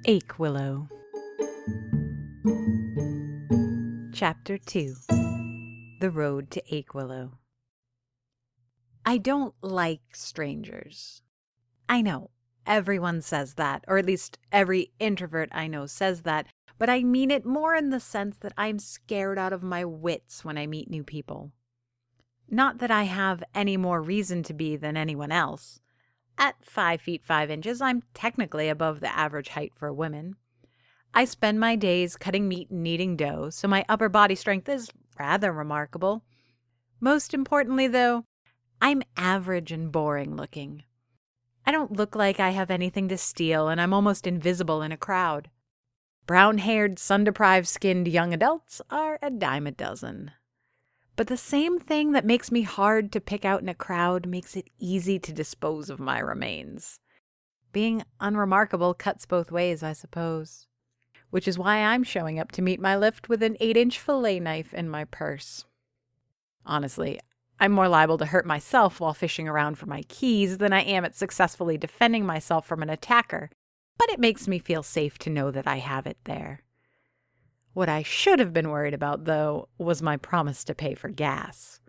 Achewillow. Chapter 2. The Road to Achewillow. I don't like strangers. I know, everyone says that, or at least every introvert I know says that, but I mean it more in the sense that I'm scared out of my wits when I meet new people. Not that I have any more reason to be than anyone else. At 5 feet 5 inches, I'm technically above the average height for a woman. I spend my days cutting meat and kneading dough, so my upper body strength is rather remarkable. Most importantly, though, I'm average and boring looking. I don't look like I have anything to steal, and I'm almost invisible in a crowd. Brown-haired, sun-deprived skinned young adults are a dime a dozen. But the same thing that makes me hard to pick out in a crowd makes it easy to dispose of my remains. Being unremarkable cuts both ways, I suppose. Which is why I'm showing up to meet my lift with an 8-inch fillet knife in my purse. Honestly, I'm more liable to hurt myself while fishing around for my keys than I am at successfully defending myself from an attacker, but it makes me feel safe to know that I have it there. What I should have been worried about, though, was my promise to pay for gas.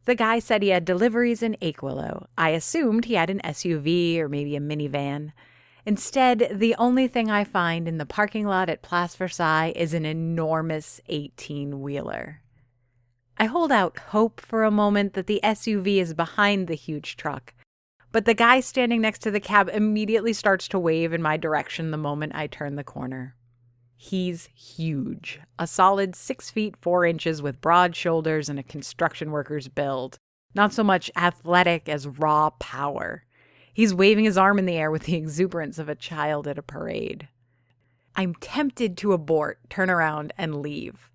The guy said he had deliveries in Achewillow. I assumed he had an SUV or maybe a minivan. Instead, the only thing I find in the parking lot at Place Versailles is an enormous 18-wheeler. I hold out hope for a moment that the SUV is behind the huge truck, but the guy standing next to the cab immediately starts to wave in my direction the moment I turn the corner. He's huge, a solid 6 feet 4 inches with broad shoulders and a construction worker's build. Not so much athletic as raw power. He's waving his arm in the air with the exuberance of a child at a parade. I'm tempted to abort, turn around, and leave.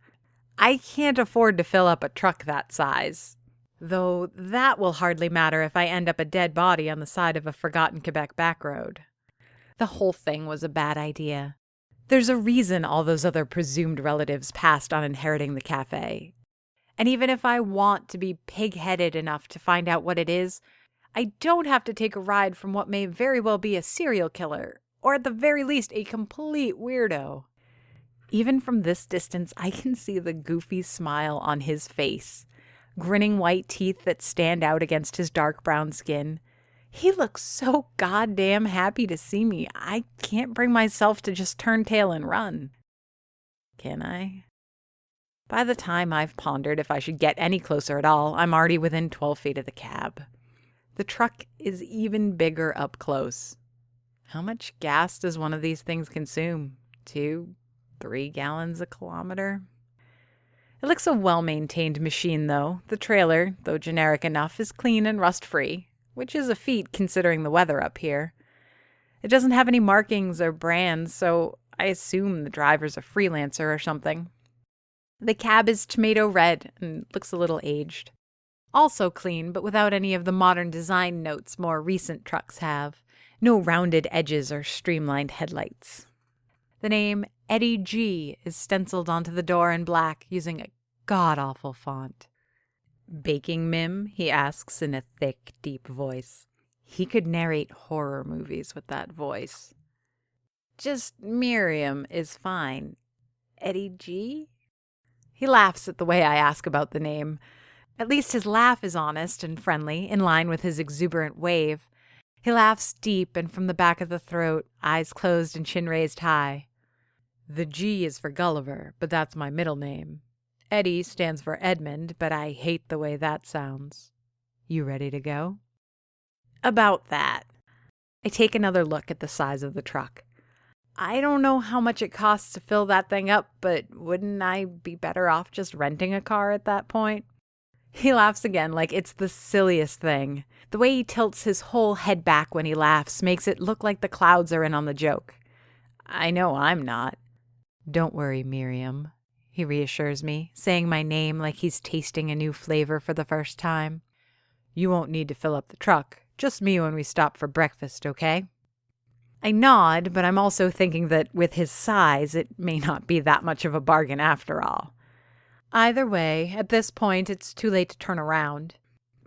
I can't afford to fill up a truck that size. Though that will hardly matter if I end up a dead body on the side of a forgotten Quebec backroad. The whole thing was a bad idea. There's a reason all those other presumed relatives passed on inheriting the cafe. And even if I want to be pig-headed enough to find out what it is, I don't have to take a ride from what may very well be a serial killer, or at the very least a complete weirdo. Even from this distance, I can see the goofy smile on his face, grinning white teeth that stand out against his dark brown skin. He looks so goddamn happy to see me, I can't bring myself to just turn tail and run. Can I? By the time I've pondered if I should get any closer at all, I'm already within 12 feet of the cab. The truck is even bigger up close. How much gas does one of these things consume? 2, 3 gallons a kilometer? It looks a well-maintained machine, though. The trailer, though generic enough, is clean and rust-free, which is a feat considering the weather up here. It doesn't have any markings or brands, so I assume the driver's a freelancer or something. The cab is tomato red and looks a little aged. Also clean, but without any of the modern design notes more recent trucks have. No rounded edges or streamlined headlights. The name Eddie G is stenciled onto the door in black using a god-awful font. "Baking Mim?" he asks in a thick, deep voice. He could narrate horror movies with that voice. "Just Miriam is fine. Eddie G?" He laughs at the way I ask about the name. At least his laugh is honest and friendly, in line with his exuberant wave. He laughs deep and from the back of the throat, eyes closed and chin raised high. "The G is for Gulliver, but that's my middle name. Eddie stands for Edmund, but I hate the way that sounds. You ready to go?" About that. I take another look at the size of the truck. I don't know how much it costs to fill that thing up, but wouldn't I be better off just renting a car at that point? He laughs again like it's the silliest thing. The way he tilts his whole head back when he laughs makes it look like the clouds are in on the joke. I know I'm not. "Don't worry, Miriam," he reassures me, saying my name like he's tasting a new flavor for the first time. "You won't need to fill up the truck. Just me when we stop for breakfast, okay?" I nod, but I'm also thinking that with his size, it may not be that much of a bargain after all. Either way, at this point, it's too late to turn around.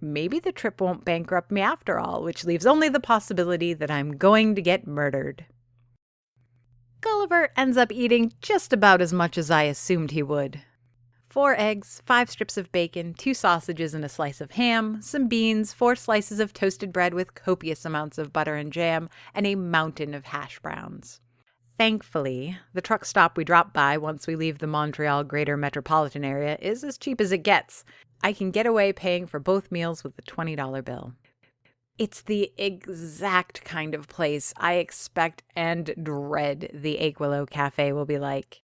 maybe the trip won't bankrupt me after all, which leaves only the possibility that I'm going to get murdered. Gulliver ends up eating just about as much as I assumed he would. 4 eggs, 5 strips of bacon, 2 sausages and a slice of ham, some beans, 4 slices of toasted bread with copious amounts of butter and jam, and a mountain of hash browns. Thankfully, the truck stop we drop by once we leave the Montreal greater metropolitan area is as cheap as it gets. I can get away paying for both meals with a $20 bill. It's the exact kind of place I expect and dread the Achewillow Cafe will be like.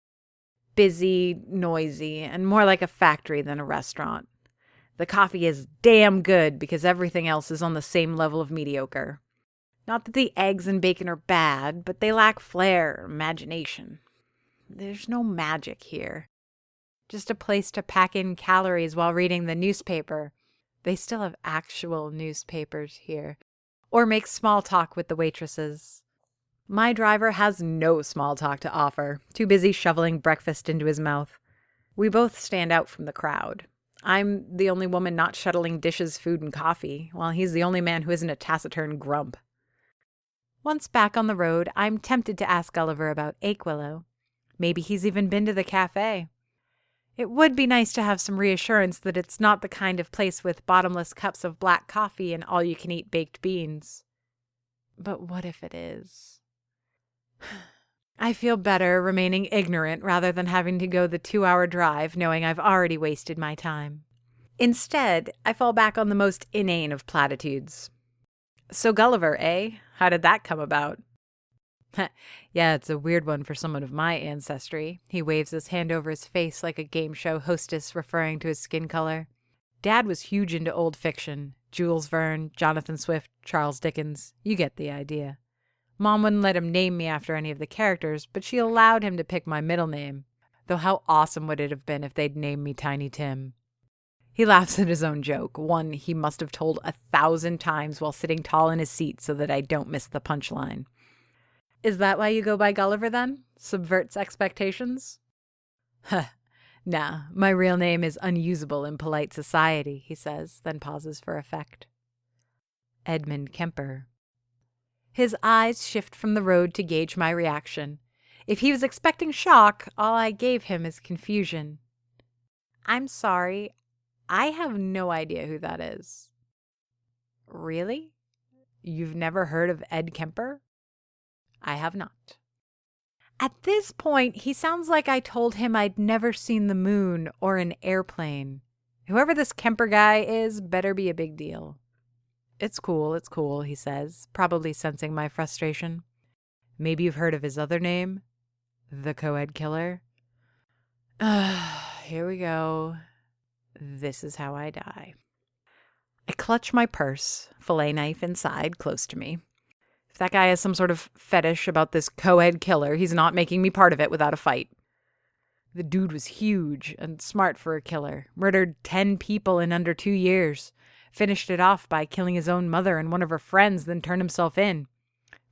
Busy, noisy, and more like a factory than a restaurant. The coffee is damn good because everything else is on the same level of mediocre. Not that the eggs and bacon are bad, but they lack flair or imagination. There's no magic here. Just a place to pack in calories while reading the newspaper. They still have actual newspapers here. Or make small talk with the waitresses. My driver has no small talk to offer, too busy shoveling breakfast into his mouth. We both stand out from the crowd. I'm the only woman not shuttling dishes, food, and coffee, while he's the only man who isn't a taciturn grump. Once back on the road, I'm tempted to ask Gulliver about Achewillow. Maybe he's even been to the cafe. It would be nice to have some reassurance that it's not the kind of place with bottomless cups of black coffee and all-you-can-eat baked beans. But what if it is? I feel better remaining ignorant rather than having to go the 2-hour drive knowing I've already wasted my time. Instead, I fall back on the most inane of platitudes. So Gulliver, eh? How did that come about? Yeah, it's a weird one for someone of my ancestry. He waves his hand over his face like a game show hostess referring to his skin color. Dad was huge into old fiction. Jules Verne, Jonathan Swift, Charles Dickens. You get the idea. Mom wouldn't let him name me after any of the characters, but she allowed him to pick my middle name. Though how awesome would it have been if they'd named me Tiny Tim? He laughs at his own joke, one he must have told 1,000 times while sitting tall in his seat so that I don't miss the punchline. Is that why you go by Gulliver, then? Subverts expectations? Huh. Nah, my real name is unusable in polite society, he says, then pauses for effect. Edmund Kemper. His eyes shift from the road to gauge my reaction. If he was expecting shock, all I gave him is confusion. I'm sorry, I have no idea who that is. Really? You've never heard of Ed Kemper? I have not. At this point, he sounds like I told him I'd never seen the moon or an airplane. Whoever this Kemper guy is better be a big deal. It's cool, he says, probably sensing my frustration. Maybe you've heard of his other name? The co-ed killer? Here we go. This is how I die. I clutch my purse, fillet knife inside, close to me. If that guy has some sort of fetish about this co-ed killer, he's not making me part of it without a fight. The dude was huge and smart for a killer. Murdered 10 people in under 2 years. Finished it off by killing his own mother and one of her friends, then turned himself in.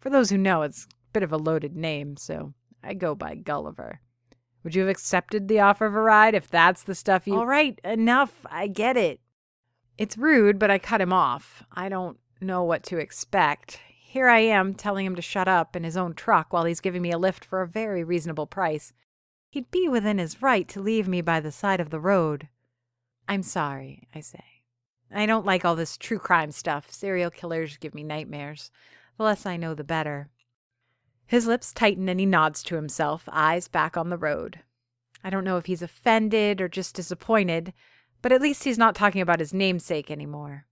For those who know, it's a bit of a loaded name, so I go by Gulliver. Would you have accepted the offer of a ride if that's the stuff you— All right, enough, I get it. It's rude, but I cut him off. I don't know what to expect. Here I am telling him to shut up in his own truck while he's giving me a lift for a very reasonable price. He'd be within his right to leave me by the side of the road. I'm sorry, I say. I don't like all this true crime stuff. Serial killers give me nightmares. The less I know, the better. His lips tighten and he nods to himself, eyes back on the road. I don't know if he's offended or just disappointed, but at least he's not talking about his namesake anymore.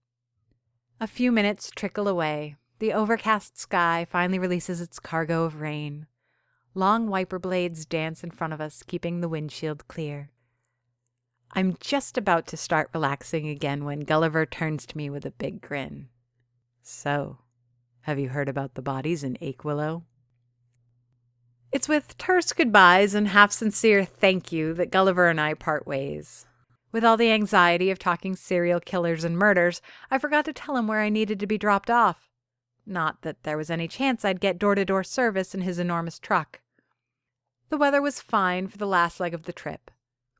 A few minutes trickle away. The overcast sky finally releases its cargo of rain. Long wiper blades dance in front of us, keeping the windshield clear. I'm just about to start relaxing again when Gulliver turns to me with a big grin. So, have you heard about the bodies in Achewillow? It's with terse goodbyes and half-sincere thank you that Gulliver and I part ways. With all the anxiety of talking serial killers and murders, I forgot to tell him where I needed to be dropped off. Not that there was any chance I'd get door-to-door service in his enormous truck. The weather was fine for the last leg of the trip.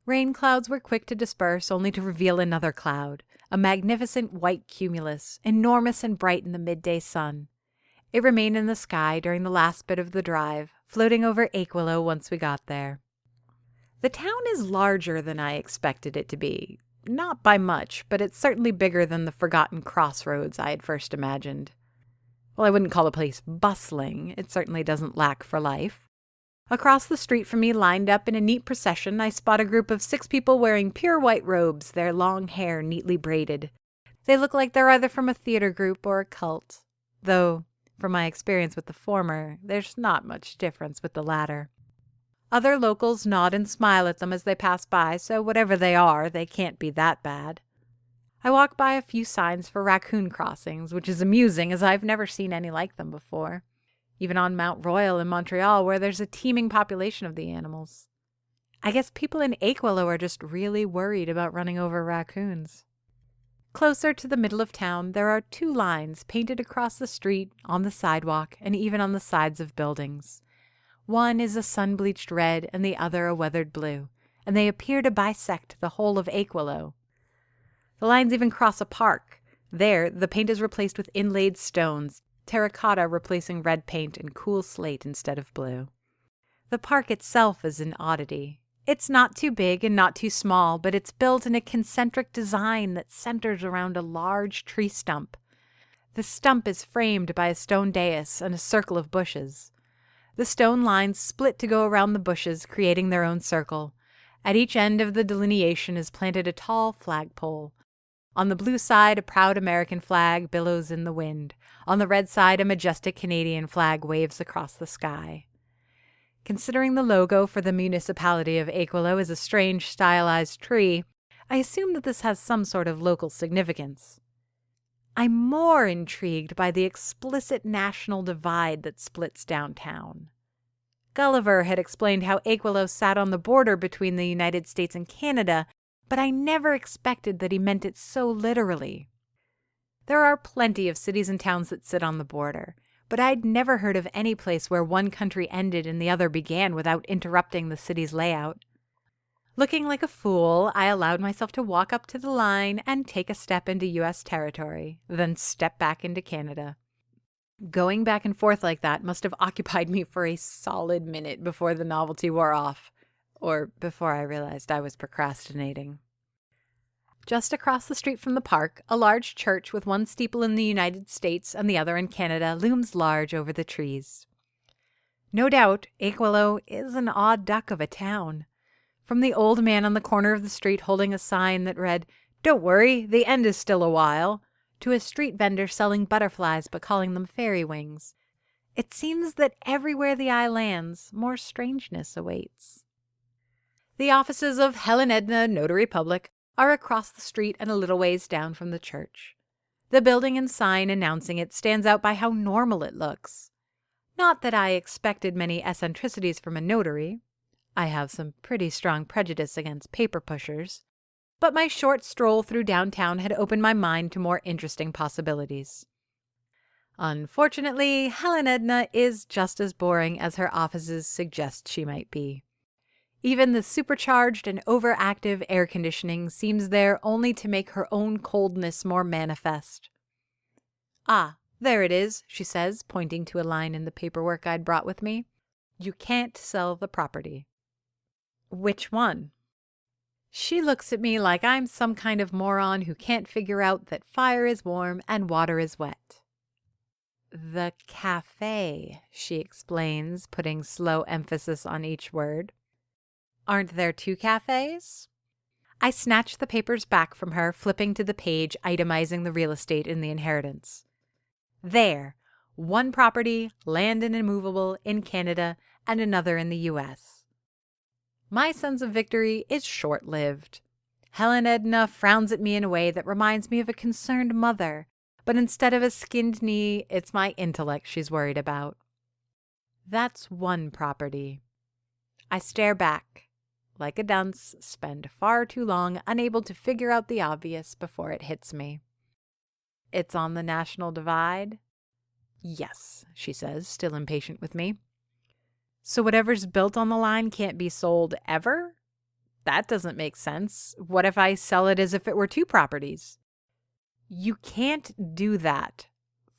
Rain clouds were quick to disperse, only to reveal another cloud, a magnificent white cumulus, enormous and bright in the midday sun. It remained in the sky during the last bit of the drive, floating over Achewillow once we got there. The town is larger than I expected it to be. Not by much, but it's certainly bigger than the forgotten crossroads I had first imagined. Well, I wouldn't call the place bustling. It certainly doesn't lack for life. Across the street from me, lined up in a neat procession, I spot a group of 6 people wearing pure white robes, their long hair neatly braided. They look like they're either from a theater group or a cult, though, from my experience with the former, there's not much difference with the latter. Other locals nod and smile at them as they pass by, so whatever they are, they can't be that bad. I walk by a few signs for raccoon crossings, which is amusing as I've never seen any like them before, even on Mount Royal in Montreal, where there's a teeming population of the animals. I guess people in Achewillow are just really worried about running over raccoons. Closer to the middle of town, there are 2 lines painted across the street, on the sidewalk, and even on the sides of buildings. One is a sun-bleached red and the other a weathered blue, and they appear to bisect the whole of Achewillow. The lines even cross a park. There, the paint is replaced with inlaid stones, terracotta replacing red paint and cool slate instead of blue. The park itself is an oddity. It's not too big and not too small, but it's built in a concentric design that centers around a large tree stump. The stump is framed by a stone dais and a circle of bushes. The stone lines split to go around the bushes, creating their own circle. At each end of the delineation is planted a tall flagpole. On the blue side, a proud American flag billows in the wind. On the red side, a majestic Canadian flag waves across the sky. Considering the logo for the municipality of Achewillow is a strange stylized tree, I assume that this has some sort of local significance. I'm more intrigued by the explicit national divide that splits downtown. Gulliver had explained how Achewillow sat on the border between the United States and Canada, but I never expected that he meant it so literally. There are plenty of cities and towns that sit on the border, but I'd never heard of any place where one country ended and the other began without interrupting the city's layout. Looking like a fool, I allowed myself to walk up to the line and take a step into U.S. territory, then step back into Canada. Going back and forth like that must have occupied me for a solid minute before the novelty wore off, or before I realized I was procrastinating. Just across the street from the park, a large church with one steeple in the United States and the other in Canada looms large over the trees. No doubt, Achewillow is an odd duck of a town. From the old man on the corner of the street holding a sign that read, "Don't worry, the end is still a while," to a street vendor selling butterflies but calling them fairy wings. It seems that everywhere the eye lands, more strangeness awaits. The offices of Helen Edna, Notary Public, are across the street and a little ways down from the church. The building and sign announcing it stands out by how normal it looks. Not that I expected many eccentricities from a notary. I have some pretty strong prejudice against paper pushers, but my short stroll through downtown had opened my mind to more interesting possibilities. Unfortunately, Helen Edna is just as boring as her offices suggest she might be. Even the supercharged and overactive air conditioning seems there only to make her own coldness more manifest. "Ah, there it is," she says, pointing to a line in the paperwork I'd brought with me. "You can't sell the property." "Which one?" She looks at me like I'm some kind of moron who can't figure out that fire is warm and water is wet. "The cafe," she explains, putting slow emphasis on each word. "Aren't there 2 cafes?" I snatch the papers back from her, flipping to the page itemizing the real estate in the inheritance. There, 1 property, land and immovable, in Canada, and another in the U.S. My sense of victory is short-lived. Helen Edna frowns at me in a way that reminds me of a concerned mother, but instead of a skinned knee, it's my intellect she's worried about. That's 1 property. I stare back. Like a dunce, spend far too long unable to figure out the obvious before it hits me. "It's on the National Divide?" "Yes," she says, still impatient with me. "So whatever's built on the line can't be sold ever?" That doesn't make sense. What if I sell it as if it were two properties? You can't do that.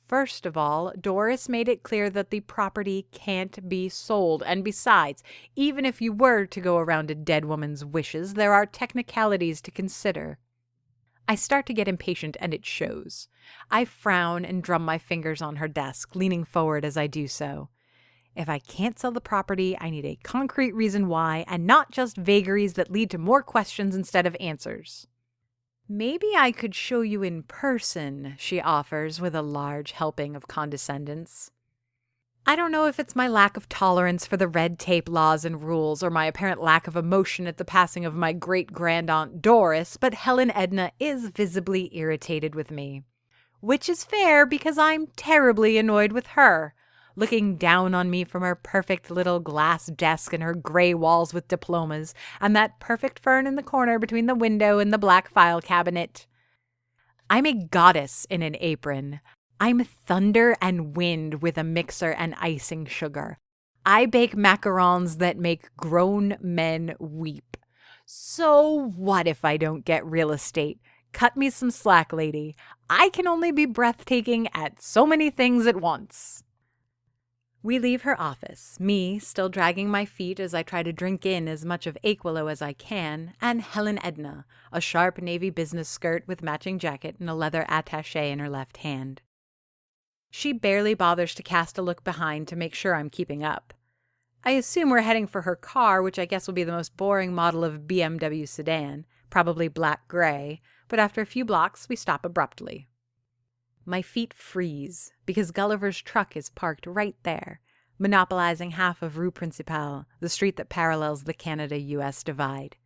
First of all, Doris made it clear that the property can't be sold. And besides, even if you were to go around a dead woman's wishes, there are technicalities to consider. I start to get impatient, and it shows. I frown and drum my fingers on her desk, leaning forward as I do so. If I can't sell the property, I need a concrete reason why, and not just vagaries that lead to more questions instead of answers. Maybe I could show you in person, she offers with a large helping of condescendence. I don't know if it's my lack of tolerance for the red tape laws and rules or my apparent lack of emotion at the passing of my great-grandaunt Doris, but Helen Edna is visibly irritated with me. Which is fair because I'm terribly annoyed with her. Looking down on me from her perfect little glass desk and her gray walls with diplomas, and that perfect fern in the corner between the window and the black file cabinet. I'm a goddess in an apron. I'm thunder and wind with a mixer and icing sugar. I bake macarons that make grown men weep. So what if I don't get real estate? Cut me some slack, lady. I can only be breathtaking at so many things at once. We leave her office, me still dragging my feet as I try to drink in as much of Achewillow as I can, and Helen Edna, a sharp navy business skirt with matching jacket and a leather attaché in her left hand. She barely bothers to cast a look behind to make sure I'm keeping up. I assume we're heading for her car, which I guess will be the most boring model of BMW sedan, probably black-gray, but after a few blocks we stop abruptly. My feet freeze, because Gulliver's truck is parked right there, monopolizing half of Rue Principale, the street that parallels the Canada-US divide.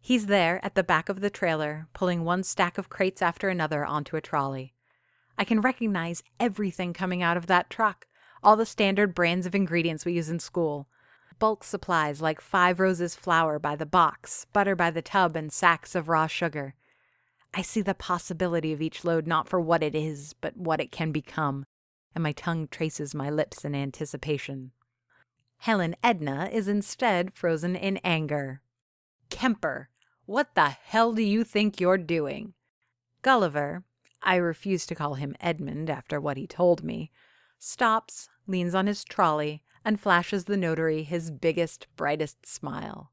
He's there at the back of the trailer, pulling one stack of crates after another onto a trolley. I can recognize everything coming out of that truck, all the standard brands of ingredients we use in school. Bulk supplies like 5 Roses flour by the box, butter by the tub, and sacks of raw sugar. I see the possibility of each load not for what it is, but what it can become, and my tongue traces my lips in anticipation. Helen Edna is instead frozen in anger. Kemper, what the hell do you think you're doing? Gulliver, I refuse to call him Edmund after what he told me, stops, leans on his trolley, and flashes the notary his biggest, brightest smile.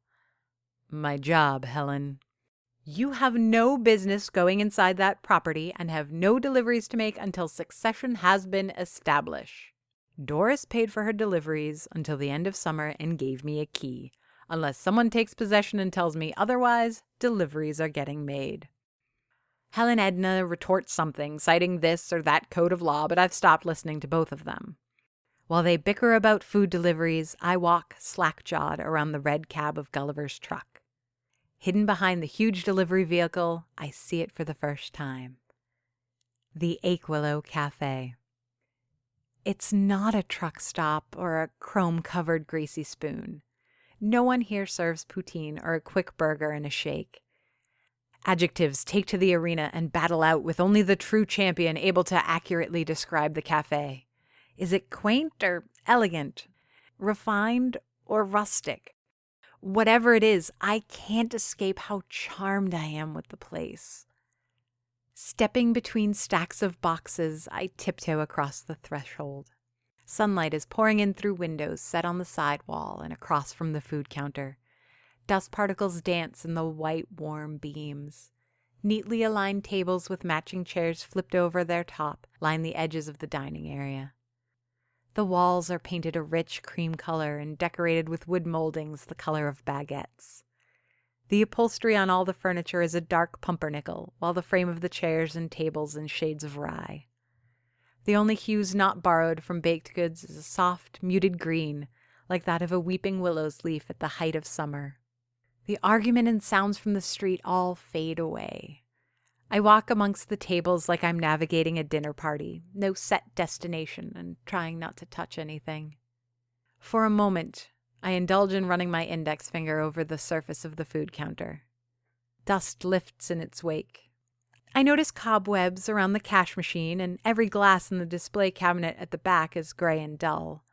My job, Helen. You have no business going inside that property and have no deliveries to make until succession has been established. Doris paid for her deliveries until the end of summer and gave me a key. Unless someone takes possession and tells me otherwise, deliveries are getting made. Helen Edna retorts something, citing this or that code of law, but I've stopped listening to both of them. While they bicker about food deliveries, I walk slack-jawed around the red cab of Gulliver's truck. Hidden behind the huge delivery vehicle, I see it for the first time. The Achewillow Cafe. It's not a truck stop or a chrome-covered greasy spoon. No one here serves poutine or a quick burger and a shake. Adjectives take to the arena and battle out with only the true champion able to accurately describe the cafe. Is it quaint or elegant? Refined or rustic? Whatever it is, I can't escape how charmed I am with the place. Stepping between stacks of boxes, I tiptoe across the threshold. Sunlight is pouring in through windows set on the side wall and across from the food counter. Dust particles dance in the white, warm beams. Neatly aligned tables with matching chairs flipped over their top line the edges of the dining area. The walls are painted a rich cream color and decorated with wood moldings the color of baguettes. The upholstery on all the furniture is a dark pumpernickel, while the frame of the chairs and tables in shades of rye. The only hues not borrowed from baked goods is a soft, muted green, like that of a weeping willow's leaf at the height of summer. The argument and sounds from the street all fade away. I walk amongst the tables like I'm navigating a dinner party, no set destination, and trying not to touch anything. For a moment, I indulge in running my index finger over the surface of the food counter. Dust lifts in its wake. I notice cobwebs around the cash machine, and every glass in the display cabinet at the back is gray and dull.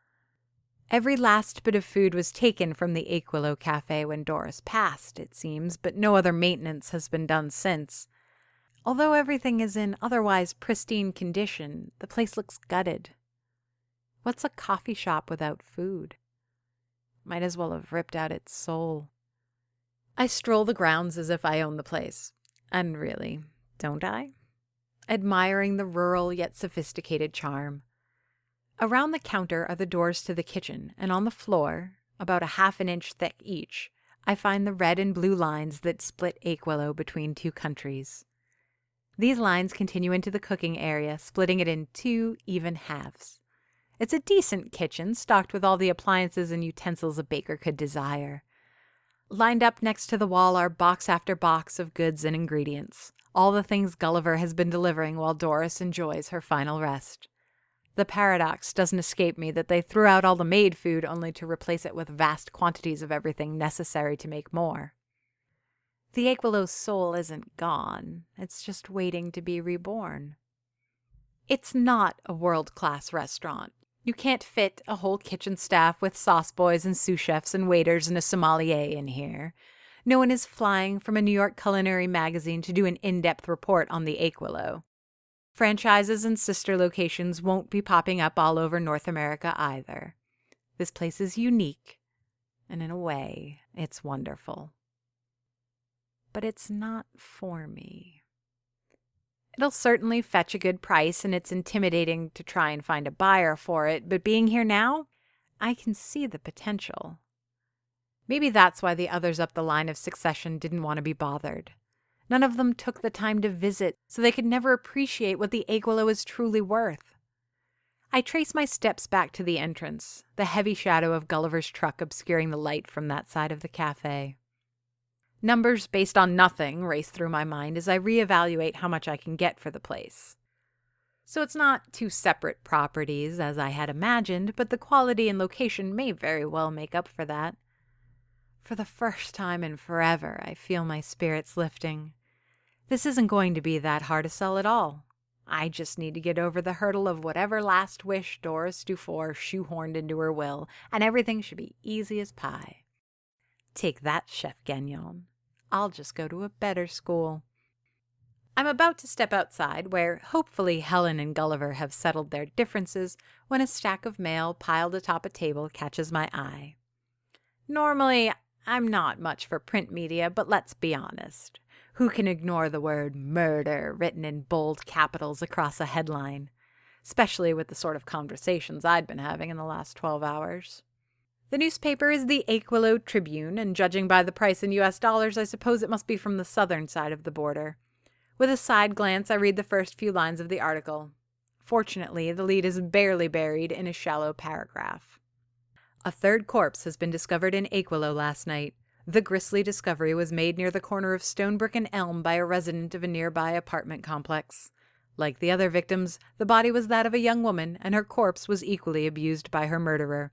Every last bit of food was taken from the Achewillow Cafe when Doris passed, it seems, but no other maintenance has been done since. Although everything is in otherwise pristine condition, the place looks gutted. What's a coffee shop without food? Might as well have ripped out its soul. I stroll the grounds as if I own the place. And really, don't I? Admiring the rural yet sophisticated charm. Around the counter are the doors to the kitchen, and on the floor, about a half an inch thick each, I find the red and blue lines that split Achewillow between two countries. These lines continue into the cooking area, splitting it in 2 even halves. It's a decent kitchen, stocked with all the appliances and utensils a baker could desire. Lined up next to the wall are box after box of goods and ingredients, all the things Gulliver has been delivering while Doris enjoys her final rest. The paradox doesn't escape me that they threw out all the made food only to replace it with vast quantities of everything necessary to make more. The Achewillow's soul isn't gone, it's just waiting to be reborn. It's not a world-class restaurant. You can't fit a whole kitchen staff with sauce boys and sous chefs and waiters and a sommelier in here. No one is flying from a New York culinary magazine to do an in-depth report on the Achewillow. Franchises and sister locations won't be popping up all over North America either. This place is unique, and in a way, it's wonderful. But it's not for me. It'll certainly fetch a good price, and it's intimidating to try and find a buyer for it, but being here now, I can see the potential. Maybe that's why the others up the line of succession didn't want to be bothered. None of them took the time to visit, so they could never appreciate what the Achewillow is truly worth. I trace my steps back to the entrance, the heavy shadow of Gulliver's truck obscuring the light from that side of the cafe. Numbers based on nothing race through my mind as I reevaluate how much I can get for the place. So it's not 2 separate properties as I had imagined, but the quality and location may very well make up for that. For the first time in forever, I feel my spirits lifting. This isn't going to be that hard to sell at all. I just need to get over the hurdle of whatever last wish Doris Dufour shoehorned into her will, and everything should be easy as pie. Take that, Chef Gagnon. I'll just go to a better school. I'm about to step outside, where hopefully Helen and Gulliver have settled their differences, when a stack of mail piled atop a table catches my eye. Normally, I'm not much for print media, but let's be honest. Who can ignore the word murder written in bold capitals across a headline? Especially with the sort of conversations I'd been having in the last 12 hours. The newspaper is the Achewillow Tribune, and judging by the price in US dollars, I suppose it must be from the southern side of the border. With a side glance, I read the first few lines of the article. Fortunately, the lead is barely buried in a shallow paragraph. A 3rd corpse has been discovered in Achewillow last night. The grisly discovery was made near the corner of Stonebrick and Elm by a resident of a nearby apartment complex. Like the other victims, the body was that of a young woman, and her corpse was equally abused by her murderer.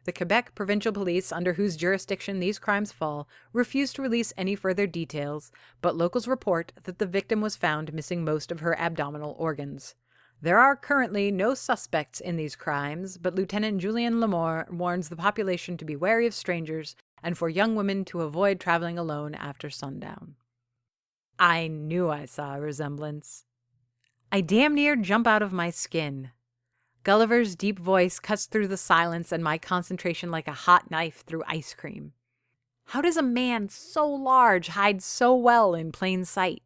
The Quebec Provincial Police, under whose jurisdiction these crimes fall, refused to release any further details, but locals report that the victim was found missing most of her abdominal organs. There are currently no suspects in these crimes, but Lieutenant Julien Lamour warns the population to be wary of strangers and for young women to avoid traveling alone after sundown. I knew I saw a resemblance. I damn near jump out of my skin. Gulliver's deep voice cuts through the silence and my concentration like a hot knife through ice cream. How does a man so large hide so well in plain sight?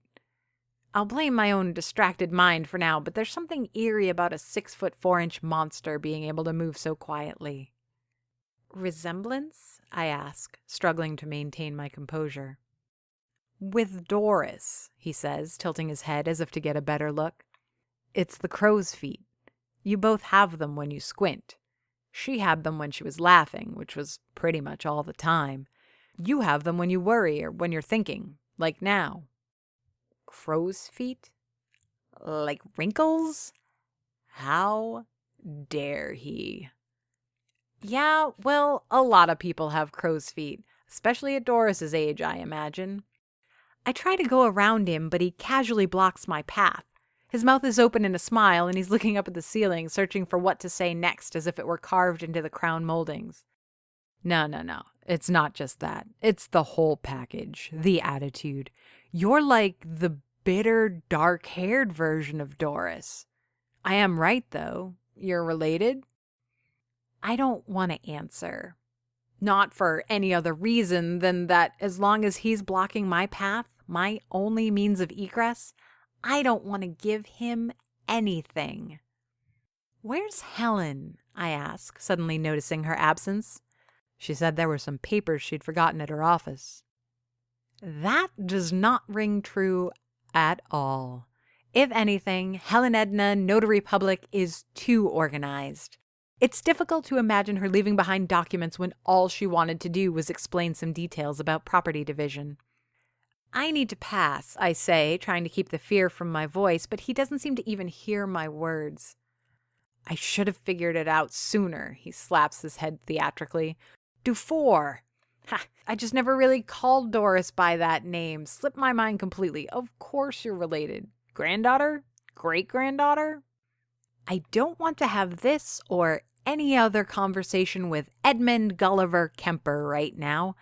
I'll blame my own distracted mind for now, but there's something eerie about a 6'4" monster being able to move so quietly. Resemblance? I ask, struggling to maintain my composure. With Doris, he says, tilting his head as if to get a better look. It's the crow's feet. You both have them when you squint. She had them when she was laughing, which was pretty much all the time. You have them when you worry or when you're thinking, like now. Crow's feet? Like wrinkles? How dare he? Yeah, well, a lot of people have crow's feet, especially at Doris's age, I imagine. I try to go around him, but he casually blocks my path. His mouth is open in a smile, and he's looking up at the ceiling, searching for what to say next as if it were carved into the crown moldings. No. It's not just that. It's the whole package. The attitude. You're like the bitter, dark-haired version of Doris. I am right, though. You're related? I don't want to answer. Not for any other reason than that as long as he's blocking my path, my only means of egress, I don't want to give him anything. Where's Helen? I ask, suddenly noticing her absence. She said there were some papers she'd forgotten at her office. That does not ring true at all. If anything, Helen Edna, Notary Public, is too organized. It's difficult to imagine her leaving behind documents when all she wanted to do was explain some details about property division. I need to pass, I say, trying to keep the fear from my voice, but he doesn't seem to even hear my words. I should have figured it out sooner, he slaps his head theatrically. Dufour. Ha! I just never really called Doris by that name. Slipped my mind completely. Of course you're related. Granddaughter? Great-granddaughter? I don't want to have this or any other conversation with Edmund Gulliver Kemper right now.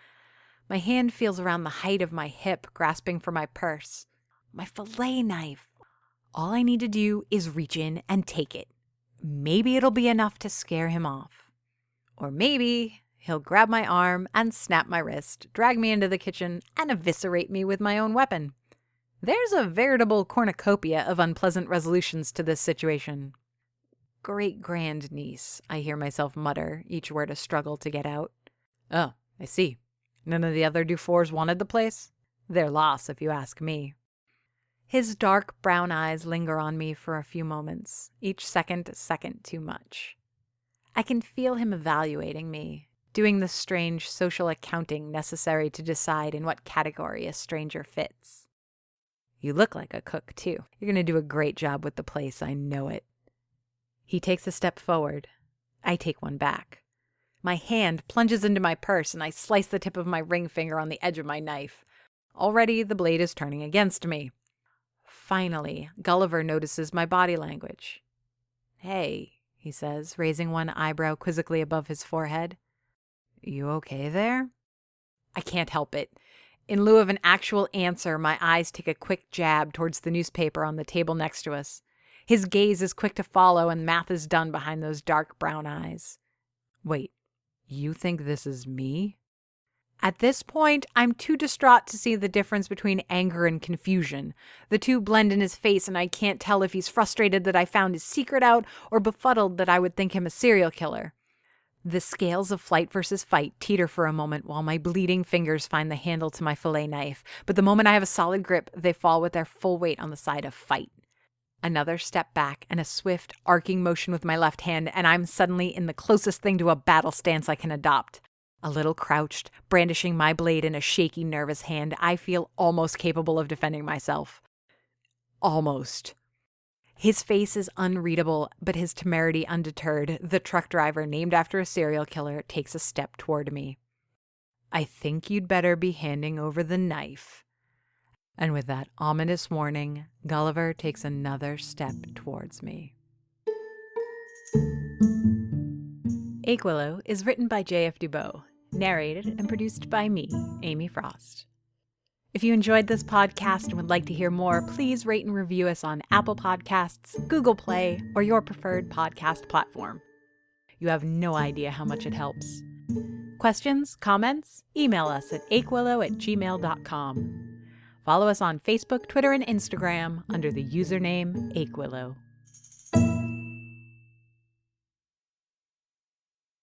My hand feels around the height of my hip, grasping for my purse. My fillet knife. All I need to do is reach in and take it. Maybe it'll be enough to scare him off. Or maybe he'll grab my arm and snap my wrist, drag me into the kitchen, and eviscerate me with my own weapon. There's a veritable cornucopia of unpleasant resolutions to this situation. Great-grandniece, I hear myself mutter, each word a struggle to get out. Oh, I see. None of the other Dufours wanted the place? Their loss, if you ask me. His dark brown eyes linger on me for a few moments, each second a second too much. I can feel him evaluating me, doing the strange social accounting necessary to decide in what category a stranger fits. You look like a cook, too. You're going to do a great job with the place, I know it. He takes a step forward. I take one back. My hand plunges into my purse, and I slice the tip of my ring finger on the edge of my knife. Already the blade is turning against me. Finally, Gulliver notices my body language. Hey, he says, raising one eyebrow quizzically above his forehead. You okay there? I can't help it. In lieu of an actual answer, my eyes take a quick jab towards the newspaper on the table next to us. His gaze is quick to follow, and math is done behind those dark brown eyes. Wait, you think this is me? At this point, I'm too distraught to see the difference between anger and confusion. The two blend in his face, and I can't tell if he's frustrated that I found his secret out or befuddled that I would think him a serial killer. The scales of flight versus fight teeter for a moment while my bleeding fingers find the handle to my fillet knife, but the moment I have a solid grip, they fall with their full weight on the side of fight. Another step back and a swift, arcing motion with my left hand, and I'm suddenly in the closest thing to a battle stance I can adopt. A little crouched, brandishing my blade in a shaky, nervous hand, I feel almost capable of defending myself. Almost. His face is unreadable, but his temerity undeterred. The truck driver, named after a serial killer, takes a step toward me. I think you'd better be handing over the knife. And with that ominous warning, Gulliver takes another step towards me. Achewillow is written by J.F. Dubow, narrated and produced by me, Amy Frost. If you enjoyed this podcast and would like to hear more, please rate and review us on Apple Podcasts, Google Play, or your preferred podcast platform. You have no idea how much it helps. Questions, comments? Email us at achewillow@gmail.com. Follow us on Facebook, Twitter, and Instagram under the username Achewillow.